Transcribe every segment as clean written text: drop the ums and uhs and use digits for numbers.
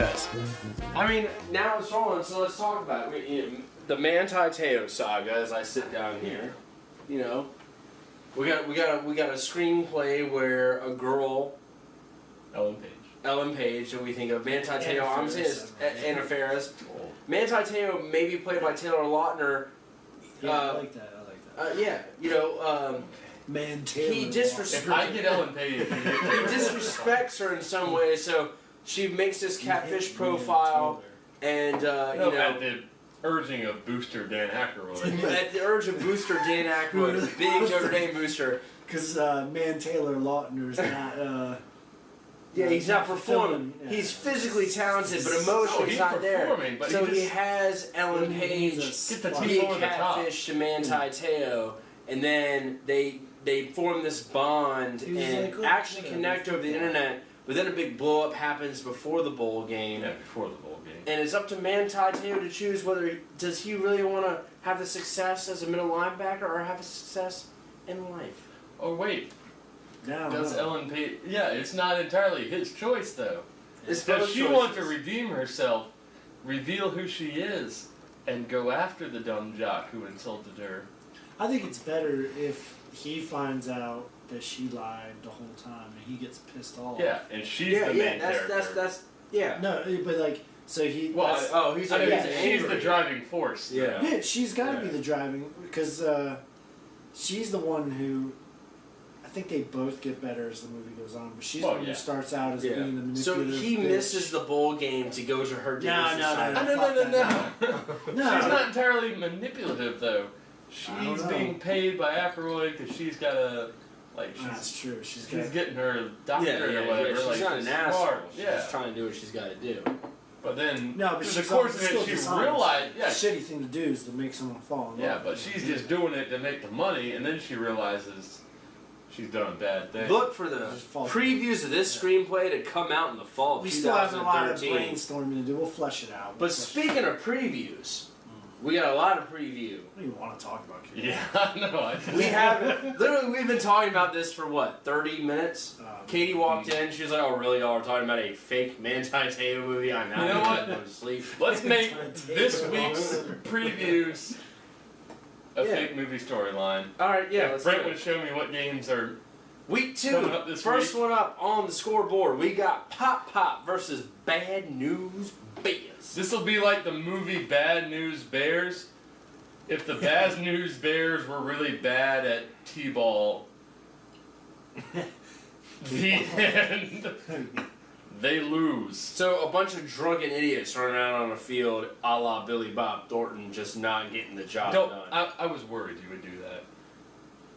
Yes. I mean, now it's rolling, so let's talk about it. The Manti Te'o saga. As I sit down here, you know, we got a screenplay where a girl, Ellen Page, and we think of Manti Te'o. I'm saying it's Anna Faris. Manti Te'o may be played by Taylor Lautner. Yeah, I like that. Yeah, you know, he disrespects. If I get Ellen Page, he disrespects her in some way. So she makes this catfish profile, and you know, at the urging of Booster Dan Aykroyd. At the urge of Booster Dan Aykroyd, big Notre Dame booster. Because Taylor Lautner's not. Yeah, he's not performing. Yeah. He's physically talented, but emotionally he's not there. But so he has Ellen Page be a catfish to Manti Te'o, and then they form this bond and actually connect over the internet. But then a big blow up happens before the bowl game. Yeah, before the bowl game. And it's up to Manti Te'o to choose whether does he really want to have the success as a middle linebacker or have a success in life. Oh wait. No, Does Ellen Page? Yeah, it's not entirely his choice though. Does she want to redeem herself, reveal who she is, and go after the dumb jock who insulted her? I think it's better if he finds out that she lied the whole time and he gets pissed off. Yeah, and she's the main character. That's yeah. No, but like so he. Well, he's she's the driving force. Yeah. Yeah, she's got to be the driving because she's the one who. I think they both get better as the movie goes on, but she's the one who starts out as being the manipulative. So he misses the bowl game to go to her dinner. No. She's not entirely manipulative though. She's being paid by Aykroyd because she's got a that's true. She's getting her doctorate or whatever. She's not an asshole. She's just trying to do what she's got to do. But then, but the course of it, she realized, the shitty thing to do is to make someone fall in love. Yeah, but she's just doing it to make the money, and then she realizes she's done a bad thing. Look for the previews of this screenplay to come out in the fall of 2013. We still have a lot of brainstorming to do. We'll flesh it out. But speaking of previews, we got a lot of preview. I don't even want to talk about kickball. Yeah, I know. We haven't. Literally, we've been talking about this for what, 30 minutes? Katie walked in. She was like, "Oh, really? Y'all are talking about a fake Manti Te'o movie? I'm not going to sleep." Let's make this week's previews a fake movie storyline. All right, yeah. Brent would show me what games are week 2. First one up on the scoreboard. We got Pop Pop versus Bad News Bears. This will be like the movie Bad News Bears. If the Bad News Bears were really bad at T-ball, the end, they lose. So a bunch of drunken idiots running around on a field a la Billy Bob Thornton just not getting the job done. I was worried you would do that.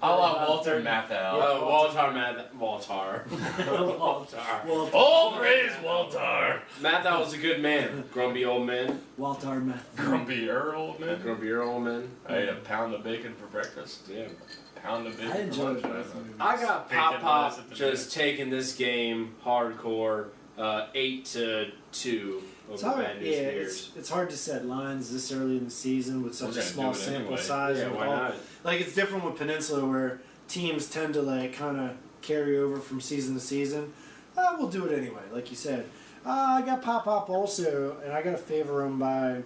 A la Walter Matthau. Walter. All praise Walter. Matthau was a good man. Grumpy old man. Walter Matthau. Grumpier old man. Grumpier old man. I ate a pound of bacon for breakfast. Yeah. Pound of bacon. I enjoyed for it. I got Pop Pop just taking this game hardcore, 8-2 over Bad News Bears. It's hard to set lines this early in the season with such a small sample size. Yeah, why not? Like it's different with Peninsula where teams tend to like kind of carry over from season to season. We'll do it anyway, like you said. I got Pop Pop also, and I got to favor them by.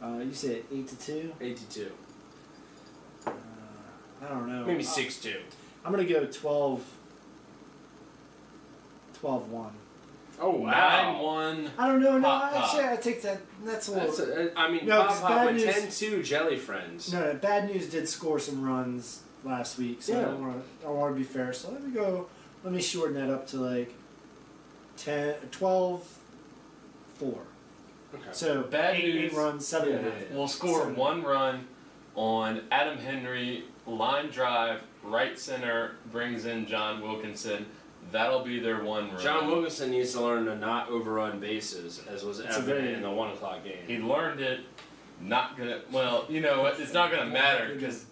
You said 8-2. 8-2. I don't know. Maybe 6-2. I'm gonna go 12-1. Oh wow! 9-1. I don't know. No, actually, I take that. That's a little. Pop Pop went 10-2 Jelly Friends. No, Bad News did score some runs last week, so I don't want to be fair. So let me shorten that up to like 12-4. Okay. So Bad News 8 runs, 7. We'll score 1 run on Adam Henry line drive, right center, brings in John Wilkinson. That'll be their 1 run. John Wilkinson needs to learn to not overrun bases, as was evident in the 1 o'clock game. He learned it. Not gonna. Well, you know, it's not gonna matter because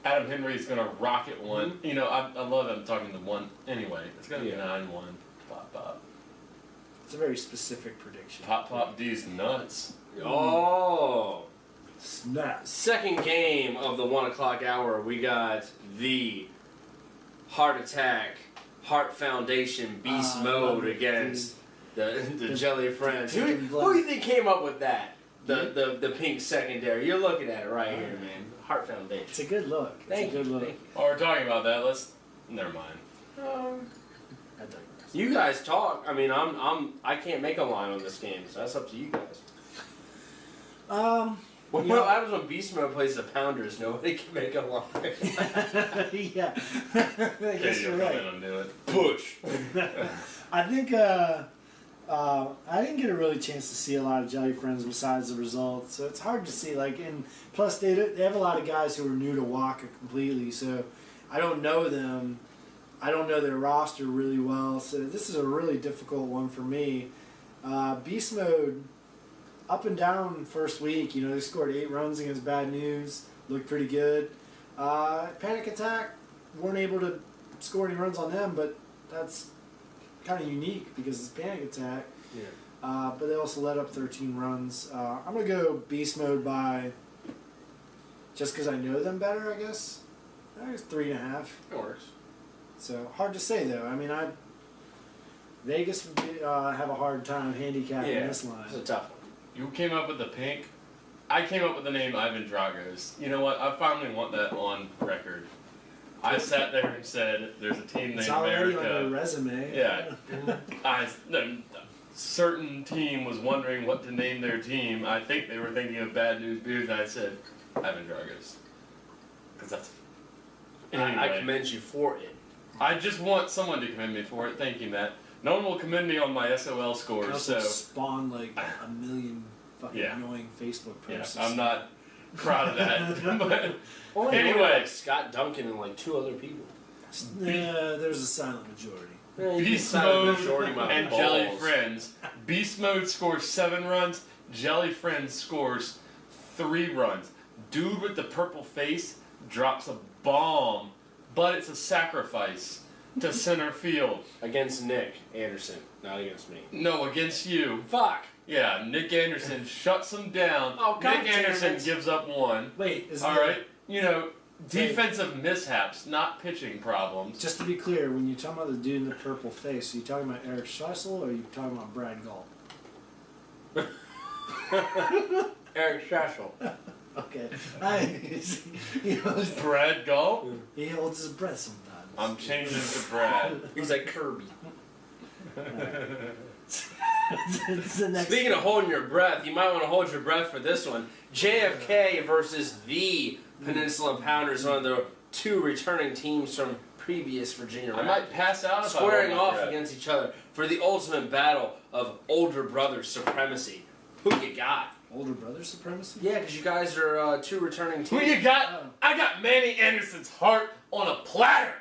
Adam Henry's gonna rocket one. Mm-hmm. You know, I love him talking to one. Anyway, it's gonna be 9-1. Pop Pop. It's a very specific prediction. Pop Pop D's nuts. Oh. Snap. Second game of the 1 o'clock hour, we got the Heart Attack, Heart Foundation Beast Mode against The jelly friends. Who chicken do you think came up with that? The pink secondary. You're looking at it right here, man. Heart Foundation. It's a good look. It's a good look. While we're talking about that, never mind. I digress. You guys talk. I mean, I can't make a line on this game, so that's up to you guys. What happens when Beast Mode plays the Pounders? Nobody can make a line. Yeah. I guess you're right. Come in and do it. Push. I think I didn't get a really chance to see a lot of Jelly Friends besides the results, so it's hard to see. And plus they have a lot of guys who are new to WAKA completely, so I don't know them. I don't know their roster really well, so this is a really difficult one for me. Beast Mode, up and down first week. They scored 8 runs against Bad News, looked pretty good. Panic Attack weren't able to score any runs on them, but that's kind of unique because it's Panic Attack. Yeah. But they also let up 13 runs. I'm going to go Beast Mode by, just because I know them better, I guess. I guess 3.5. It works. So, hard to say, though. I mean, Vegas would have a hard time handicapping this line. It's a tough one. You came up with the pink. I came up with the name Ivan Dragos. You know what? I finally want that on record. I sat there and said, "There's a team named It's already America." on your resume. Yeah. A certain team was wondering what to name their team. I think they were thinking of Bad News Beers, and I said, Ivan Dragos. Because that's... Anyway, I commend you for it. I just want someone to commend me for it. Thank you, Matt. No one will commend me on my SOL scores, Also so... spawn a million fucking annoying Facebook posts. Yeah, I'm not proud of that. But Only anyway. Scott Duncan and 2 other people. There's a silent majority. Beast Mode and Jelly Friends. Beast Mode scores 7 runs. Jelly Friends scores 3 runs. Dude with the purple face drops a bomb, but it's a sacrifice to center field. Against Nick Anderson, not against me. No, against you. Fuck. Yeah, Nick Anderson shuts him down. Oh, God Nick Anderson gives up 1. Wait, Alright, defensive mishaps, not pitching problems. Just to be clear, when you're talking about the dude in the purple face, are you talking about Eric Schessel or are you talking about Brad Galt? Eric Schessel. Okay. Brad Galt? He holds his breath sometimes. I'm changing to Brad. He's like Kirby. It's the next Speaking of holding your breath, you might want to hold your breath for this one. JFK versus the Peninsula Pounders, one of the 2 returning teams from previous Virginia Raptors. I might pass out if squaring I hold my off breath. against each other for the ultimate battle of older brother supremacy. Who you got? older brother supremacy? Yeah, because you guys are 2 returning teams. Who you got? I got Manny Anderson's heart on a platter.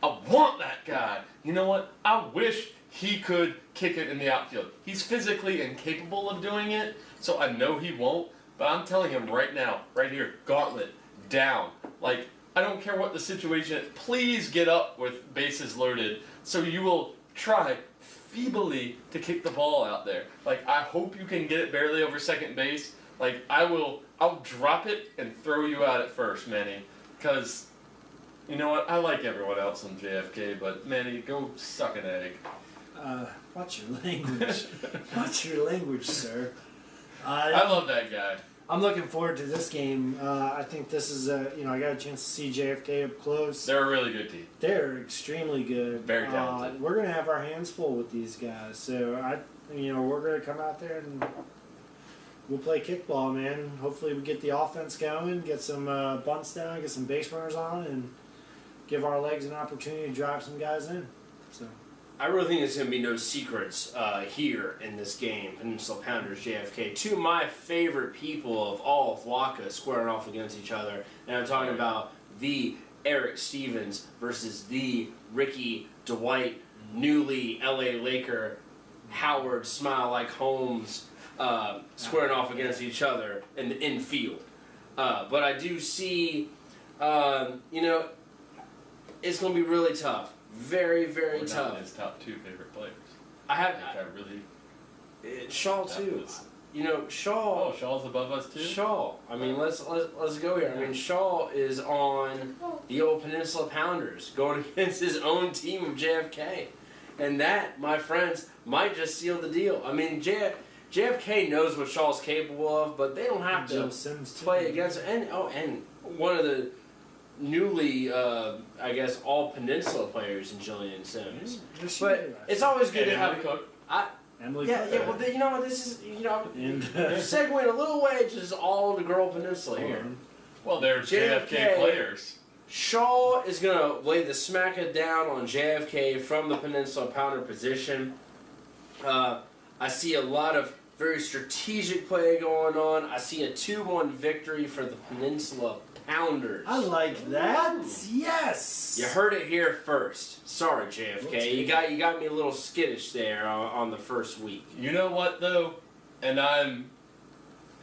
I want that guy. You know what? I wish he could kick it in the outfield. He's physically incapable of doing it, so I know he won't. But I'm telling him right now, right here, gauntlet, down. I don't care what the situation is. Please get up with bases loaded so you will try feebly to kick the ball out there. I hope you can get it barely over second base. I'll drop it and throw you out at first, Manny. Because, you know what, I like everyone else on JFK, but Manny, go suck an egg. Watch your language. Watch your language, sir. I love that guy. I'm looking forward to this game. I think this is I got a chance to see JFK up close. They're a really good team. They're extremely good. Very talented. We're gonna have our hands full with these guys. So we're gonna come out there and we'll play kickball, man. Hopefully we get the offense going, get some bunts down, get some base runners on, and give our legs an opportunity to drive some guys in. So. I really think there's going to be no secrets here in this game, Peninsula Pounders, JFK. 2 of my favorite people of all of WAKA squaring off against each other. And I'm talking about the Eric Stevens versus the Ricky Dwight, newly LA Laker, Howard Smile Like Holmes, squaring off against each other in the infield. But I do see, it's going to be really tough. Very, very tough. His top 2 favorite players. I really. Shaw too. Shaw. Oh, Shaw's above us too. Shaw. I mean, let's go here. I mean, Shaw is on the old Peninsula Pounders, going against his own team of JFK, And that, my friends, might just seal the deal. I mean, JFK knows what Shaw's capable of, but they don't have to play against her. And one of the newly, I guess, all Peninsula players in Jillian Sims. But it's always good to have Emily Cook. Well, you know what, this is, segueing a little way, just all the girl Peninsula here. Well, they're JFK players. Shaw is going to lay the smacker down on JFK from the Peninsula Pounder position. I see a lot of very strategic play going on. I see a 2-1 victory for the Peninsula Pounders. I like that. Yes. You heard it here first. Sorry, JFK. You got me a little skittish there on the first week. You know what though, and I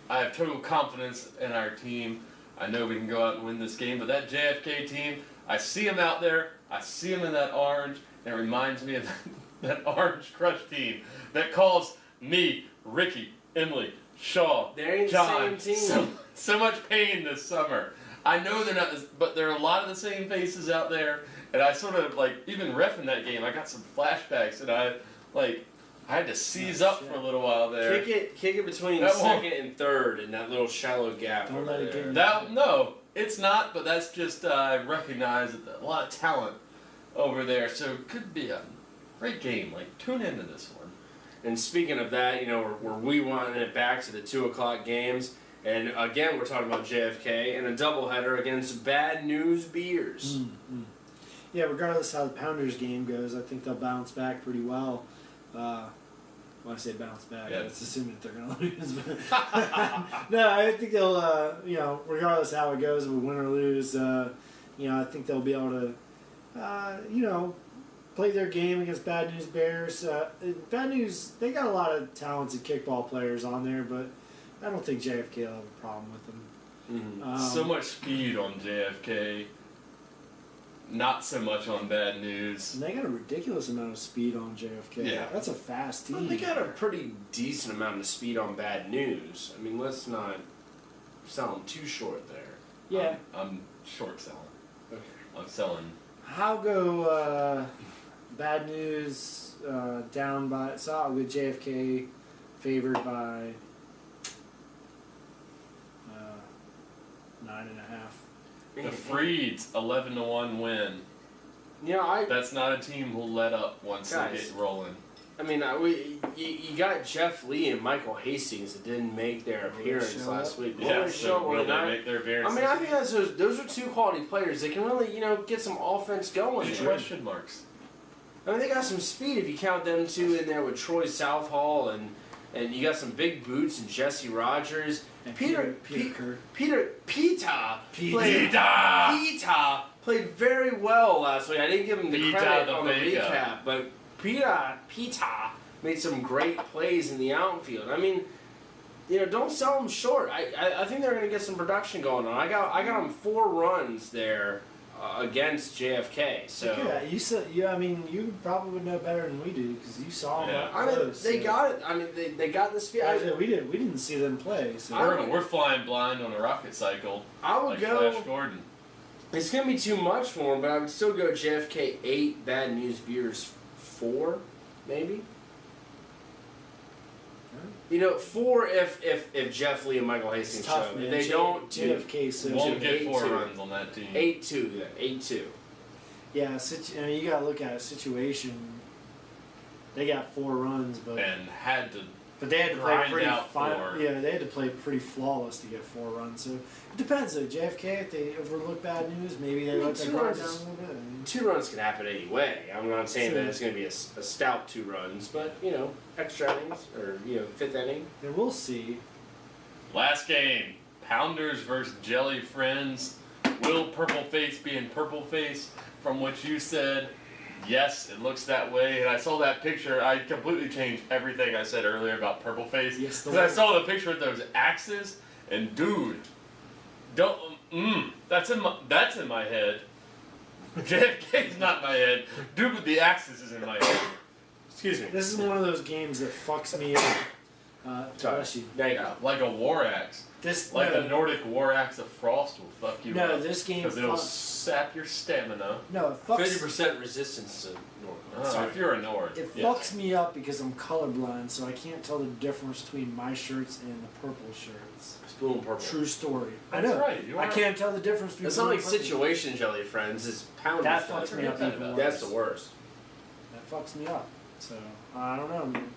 have total confidence in our team. I know we can go out and win this game, but that JFK team, I see them out there. I see them in that orange, and it reminds me of that Orange Crush team that calls me, Ricky, Emily, Shaw, John, so much pain this summer. I know they're not, but there are a lot of the same faces out there, and I sort of even reffing that game. I got some flashbacks, and I had to seize up for a little while there. Kick it between second and third in that little shallow gap. Don't let it get no, it's not. But that's just I recognize a lot of talent over there, so it could be a great game. Tune into this one. And speaking of that, we're rewinding it back to the 2:00 games, and again we're talking about JFK and a doubleheader against Bad News Beers. Mm-hmm. Yeah, regardless how the Pounders game goes, I think they'll bounce back pretty well. When I say bounce back, that's assuming that they're going to lose. No, I think they'll, regardless how it goes, if we win or lose, I think they'll be able to, play their game against Bad News Bears. Bad News, they got a lot of talented kickball players on there, but I don't think JFK will have a problem with them. Mm-hmm. So much speed on JFK. Not so much on Bad News. And they got a ridiculous amount of speed on JFK. Yeah. That's a fast team. Well, they got a pretty decent amount of speed on Bad News. I mean, let's not sell them too short there. Yeah. I'm short selling. Okay. I'm selling. How go Bad News down by... So I'll go JFK favored by 9.5. The Freeds, 11-1 win. That's not a team who'll let up once they get rolling. I mean, you got Jeff Lee and Michael Hastings that didn't make their appearance last week. Yeah, will they make their appearance? I mean, I think those are two quality players. They can really, get some offense going. Question marks. I mean, they got some speed if you count them two in there with Troy Southall and you got some big boots and Jesse Rogers. And Peta played very well last week. I didn't give him the credit on the recap, but Peta made some great plays in the outfield. I mean, don't sell them short. I think they're going to get some production going on. I got them 4 runs there against JFK. So you said, you probably would know better than we do because you saw them. Yeah. I mean, they got it. I mean, they got this field. We didn't see them play. So. We're flying blind on a rocket cycle. I would go. Flash Gordon. It's gonna be too much for him, but I would still go JFK 8, Bad News Beers 4, maybe. 4 if Jeff Lee and Michael Hastings show up. If they don't, JFK so won't get 4 runs on that team. 8-2, 8-2. Yeah, you gotta look at a situation. They got 4 runs, but they had to play they had to play pretty flawless to get 4 runs. So it depends though. JFK, if they overlook Bad News, maybe they let their guard down a little bit. 2 runs can happen anyway. I'm not saying that it's going to be a stout 2 runs, but extra innings or 5th inning. And we'll see. Last game, Pounders versus Jelly Friends. Will Purple Face be in Purple Face? From what you said, yes, it looks that way. And I saw that picture. I completely changed everything I said earlier about Purple Face. Yes, because I saw the picture with those axes, and dude, that's in my head. JFK's not in my head. Dude with the axes is in my head. Excuse me. This is one of those games that fucks me up. Bless you. Yeah, like a war axe. A Nordic war axe of frost will fuck you up. This game. Because it'll sap your stamina. No, it fucks. 50% resistance to normal. If you're a Nord. It yes. fucks me up because I'm colorblind, so I can't tell the difference between my shirts and the purple shirts. Blue and purple. True story. I That's know. right. You I are. can't tell the difference between. It's not blue like and purple. situation jelly friends. It's pound. That stuff. fucks me up even worse. That's the worst. That fucks me up. So I don't know, man.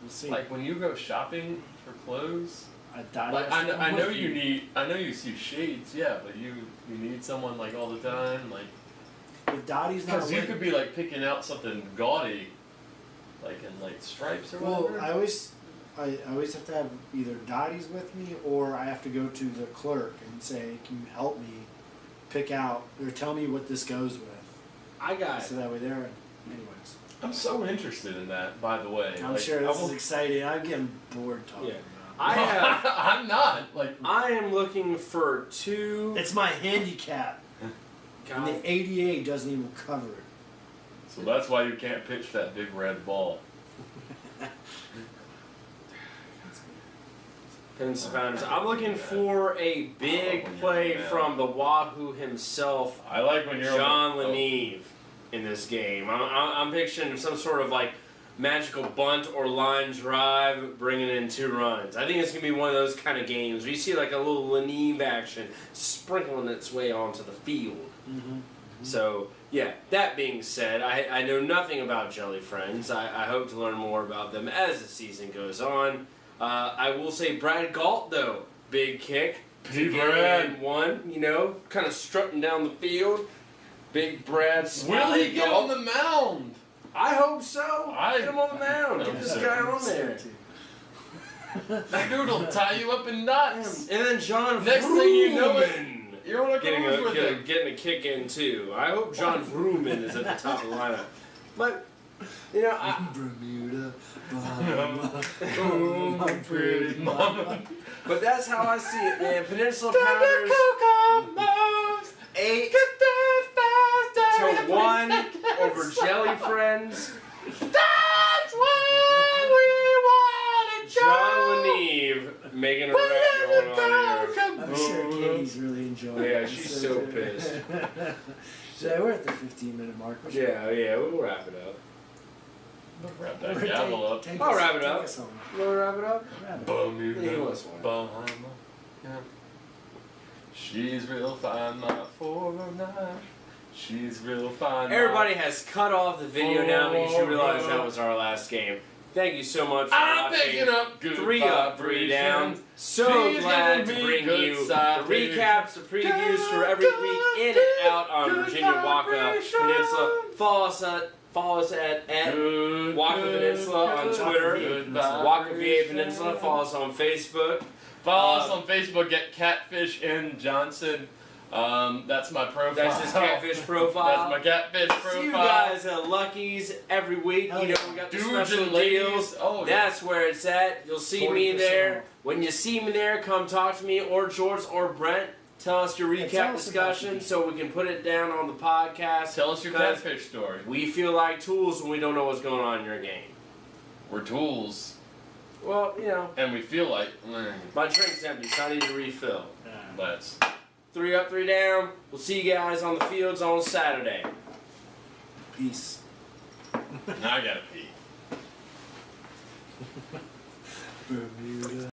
We'll see. Like when you go shopping for clothes. Like, I know you need. I know you see shades. Yeah, but you need someone like all the time. Like if Dottie's not because you with, could be like picking out something gaudy, like in like stripes or whatever. I always have to have either Dottie's with me or I have to go to the clerk and say, "Can you help me pick out or tell me what this goes with?" I got So it. that way there. Anyways, I'm so interested in that. By the way, I'm like, sure I this will- is exciting. I'm getting bored talking Yeah. about it. I have. I'm not like. I am looking for 2. It's my handicap, and the ADA doesn't even cover it. So that's why you can't pitch that big red ball. Pins and pounders. I'm looking for a big play from the Wahoo himself, I like when you're John oh, Leneve, in this game. I'm picturing some sort of like magical bunt or line drive, bringing in 2 runs. I think it's gonna be one of those kind of games where you see like a little Leneve action sprinkling its way onto the field. Mm-hmm. So yeah. That being said, I know nothing about Jelly Friends. I hope to learn more about them as the season goes on. I will say Brad Galt though, big kick. Big Get Brad. in one, you know, kind of strutting down the field. Big Brad. Will Smiley he get Galt. on the mound? I hope so. I- Get him on the mound. Get I'm this so- guy on there. That dude will tie you up in knots. And then John Next thing you know it, Vrooman you're on a getting cruise with him. getting a kick in too. I hope John Vrooman is at the top of the lineup. But you know, Bermuda, Oh, my pretty mama. but that's how I see it, man. Peninsula Pounders 8 to 1 over Jelly Friends. That's where we want to John Leneve making a rap going on here. I'm sure Katie's really enjoying it. Yeah, she's so pissed. So we're at the 15-minute mark. Yeah, we'll wrap it up. Wrap that gavel up. I'll wrap it up. Take us home. You want to wrap it up? Wrap it up. Bermuda, Yeah, he wants one. Bahama. Yeah. She's real fine, not for a night. She's real fine. Everybody has cut off the video now because you realize that was our last game. Thank you so much for I'm watching. picking up good 3 up, 3 down. vibrations. So She's glad giving to me bring good you the vibrations. recaps, the previews for every week in and out on Good Virginia Waka vibrations. Peninsula. Follow us at Good, Waka good, Peninsula on good, Twitter. good Waka VA vibrations. Peninsula. Follow us on Facebook. Follow us on Facebook at Catfish N Johnson. That's my profile. That's his catfish profile. That's my catfish profile. See you guys at Lucky's every week. Hell You know, yeah. we got the Dudes special and ladies. deals. Oh, yeah. That's where it's at. You'll see me 40% there. off. When you see me there, come talk to me or George or Brent. Tell us your Yeah, tell recap us about discussion it. so we can put it down on the podcast. Tell us your Because catfish story. we feel like tools when we don't know what's going on in your game. We're tools, Well, you know, and we feel like my drink's empty, so I need to refill. let's. 3 up, 3 down. We'll see you guys on the fields on Saturday. Peace. Now I gotta pee. Bermuda.